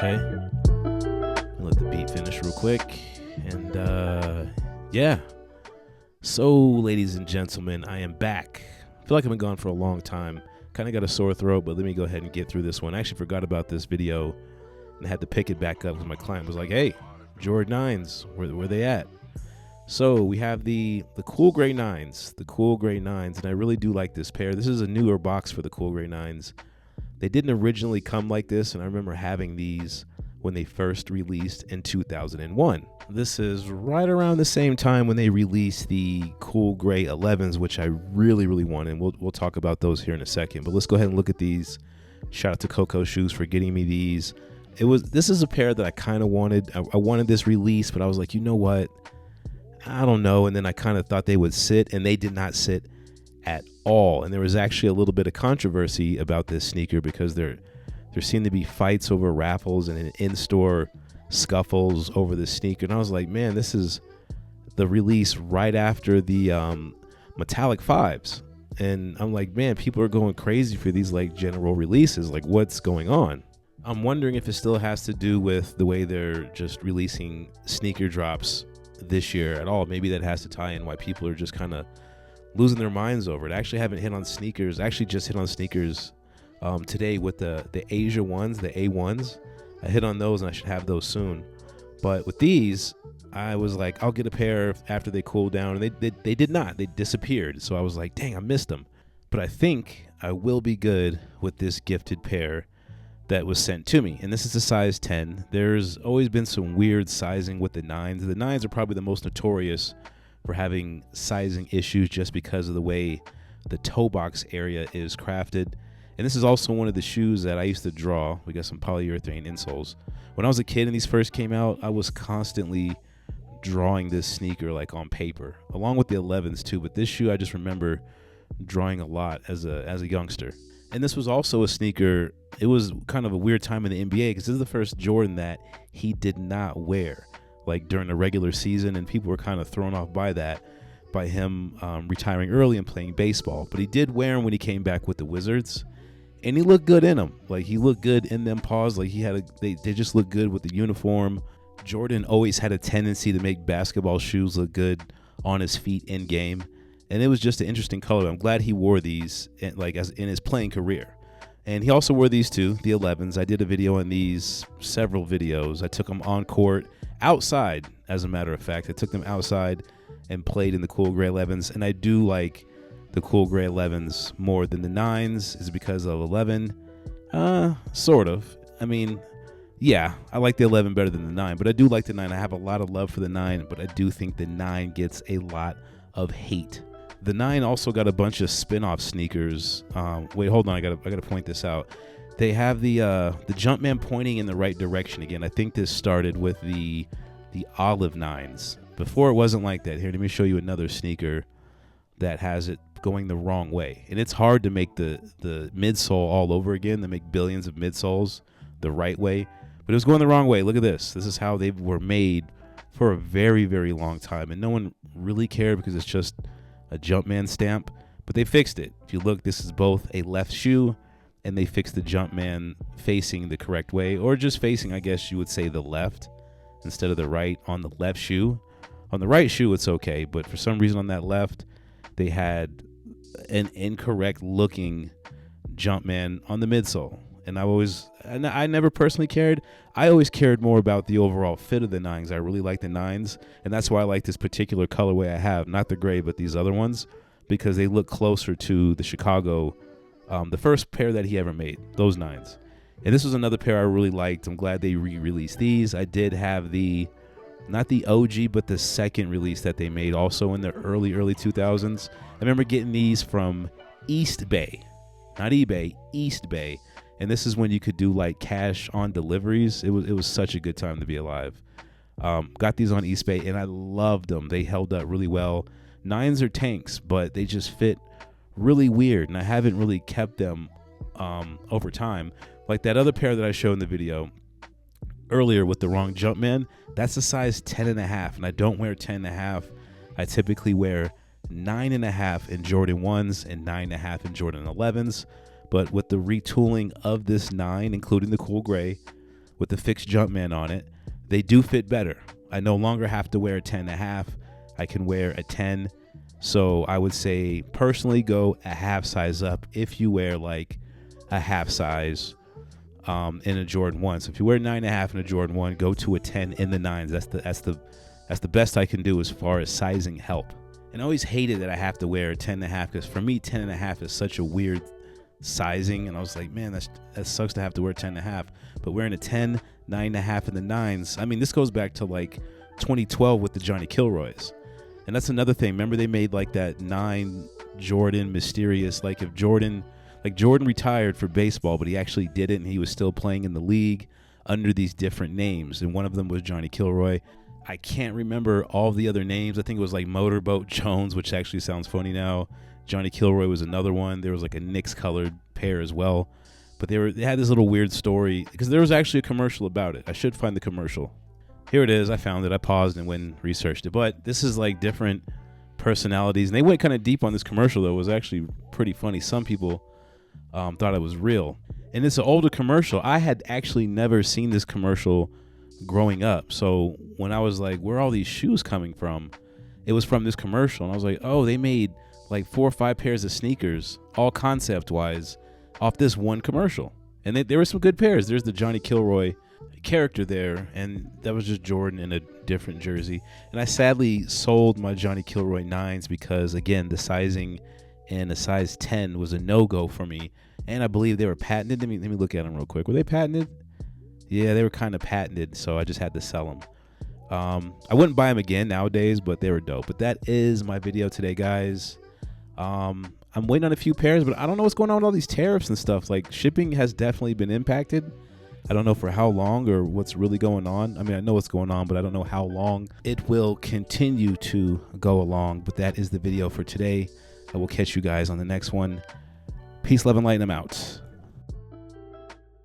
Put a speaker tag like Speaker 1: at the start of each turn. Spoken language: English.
Speaker 1: Okay. I'll let the beat finish real quick. And yeah. So, ladies and gentlemen, I am back. I feel like I've been gone for a long time. Kind of got a sore throat, but let me go ahead and get through this one. I actually forgot about this video and had to pick it back up because my client was like, hey, Jordan 9s, where they at? So we have the cool gray 9s, and I really do like this pair. This is a newer box for the cool gray 9s. They didn't originally come like this, and I remember having these when they first released in 2001. This is right around the same time when they released the cool gray 11s, which I really, really want, and we'll talk about those here in a second. But let's go ahead and look at these. Shout out to Coco Shoes for getting me these. This is a pair that I kind of wanted. I wanted this release, but I was like, you know what? I don't know. And then I kind of thought they would sit, and they did not sit at all. And there was actually a little bit of controversy about this sneaker because there seemed to be fights over raffles and in-store scuffles over the sneaker. And I was like, man, this is the release right after the metallic 5s. And I'm like, man, people are going crazy for these like general releases. Like, what's going on? I'm wondering if it still has to do with the way they're just releasing sneaker drops this year at all. Maybe that has to tie in why people are just kind of losing their minds over it. I actually haven't hit on sneakers. I actually just hit on sneakers today with the Asia ones, the A1s. I hit on those, and I should have those soon. But with these, I was like, I'll get a pair after they cool down. And they did not. They disappeared. So I was like, dang, I missed them. But I think I will be good with this gifted pair that was sent to me. And this is a size 10. There's always been some weird sizing with the 9s. The 9s are probably the most notorious for having sizing issues just because of the way the toe box area is crafted. And this is also one of the shoes that I used to draw. We got some polyurethane insoles. When I was a kid and these first came out, I was constantly drawing this sneaker like on paper, along with the 11s too. But this shoe I just remember drawing a lot as a youngster. And this was also a sneaker. It was kind of a weird time in the NBA because this is the first Jordan that he did not wear like during the regular season, and people were kind of thrown off by that, by him retiring early and playing baseball. But he did wear them when he came back with the Wizards, and he looked good in them. Like, he looked good in them paws. Like, they just looked good with the uniform. Jordan always had a tendency to make basketball shoes look good on his feet in game, and it was just an interesting color. I'm glad he wore these as in his playing career. And he also wore these too, the 11s. I did a video on these, several videos. I took them on court, outside, as a matter of fact. I took them outside and played in the cool gray 11s. And I do like the cool gray 11s more than the 9s. Is it because of 11? Sort of. I mean, yeah, I like the 11 better than the 9, but I do like the 9. I have a lot of love for the 9, but I do think the 9 gets a lot of hate. The 9 also got a bunch of spin-off sneakers. Wait, hold on. I gotta point this out. They have the Jumpman pointing in the right direction again. I think this started with the olive 9s. Before it wasn't like that. Here, let me show you another sneaker that has it going the wrong way. And it's hard to make the midsole all over again, to make billions of midsoles the right way. But it was going the wrong way. Look at this. This is how they were made for a very, very long time. And no one really cared because it's just a Jumpman stamp, but they fixed it. If you look, this is both a left shoe, and they fixed the Jumpman facing the correct way, or just facing, I guess you would say, the left instead of the right on the left shoe. On the right shoe, it's okay, but for some reason on that left, they had an incorrect looking Jumpman on the midsole. And I never personally cared. I always cared more about the overall fit of the 9s. I really like the 9s, and that's why I like this particular colorway I have, not the gray, but these other ones, because they look closer to the Chicago, the first pair that he ever made, those 9s. And this was another pair I really liked. I'm glad they re-released these. I did have not the OG, but the second release that they made also in the early 2000s. I remember getting these from East Bay, not eBay, East Bay. And this is when you could do like cash on deliveries. It was such a good time to be alive. Got these on East Bay, and I loved them. They held up really well. 9s are tanks, but they just fit really weird, and I haven't really kept them over time. Like that other pair that I showed in the video earlier with the wrong Jumpman, that's a size 10.5, and I don't wear 10.5. I typically wear 9.5 in Jordan 1s and 9.5 in Jordan 11s. But with the retooling of this 9, including the cool gray, with the fixed Jumpman on it, they do fit better. I no longer have to wear a 10.5. I can wear a 10. So I would say personally go a half size up if you wear like a half size in a Jordan 1. So if you wear 9.5 in a Jordan 1, go to a 10 in the 9s. That's the best I can do as far as sizing help. And I always hated that I have to wear a 10.5 because for me 10.5 is such a weird sizing, and I was like, man, that sucks to have to wear 10.5. But wearing a 10, 9.5 in the 9s, I mean, this goes back to like 2012 with the Johnny Kilroys. And that's another thing. Remember they made like that 9 Jordan mysterious, like if Jordan retired for baseball, but he actually did it and he was still playing in the league under these different names. And one of them was Johnny Kilroy. I can't remember all the other names. I think it was like Motorboat Jones, which actually sounds funny now. Johnny Kilroy was another one. There was like a Knicks colored pair as well. But they had this little weird story because there was actually a commercial about it. I should find the commercial. Here it is. I found it. I paused and went and researched it. But this is like different personalities. And they went kind of deep on this commercial, though. It was actually pretty funny. Some people thought it was real. And it's an older commercial. I had actually never seen this commercial growing up. So when I was like, where are all these shoes coming from? It was from this commercial. And I was like, oh, they made like 4 or 5 pairs of sneakers, all concept-wise, off this one commercial. And there were some good pairs. There's the Johnny Kilroy character there, and that was just Jordan in a different jersey. And I sadly sold my Johnny Kilroy 9s because, again, the sizing and a size 10 was a no-go for me. And I believe they were patented. Let me look at them real quick. Were they patented? Yeah, they were kind of patented, so I just had to sell them. I wouldn't buy them again nowadays, but they were dope. But that is my video today, guys. I'm waiting on a few pairs, but I don't know what's going on with all these tariffs and stuff. Like, shipping has definitely been impacted. I don't know for how long or what's really going on. I mean, I know what's going on, but I don't know how long it will continue to go along. But that is the video for today. I will catch you guys on the next one. Peace, love, and light, and I'm out.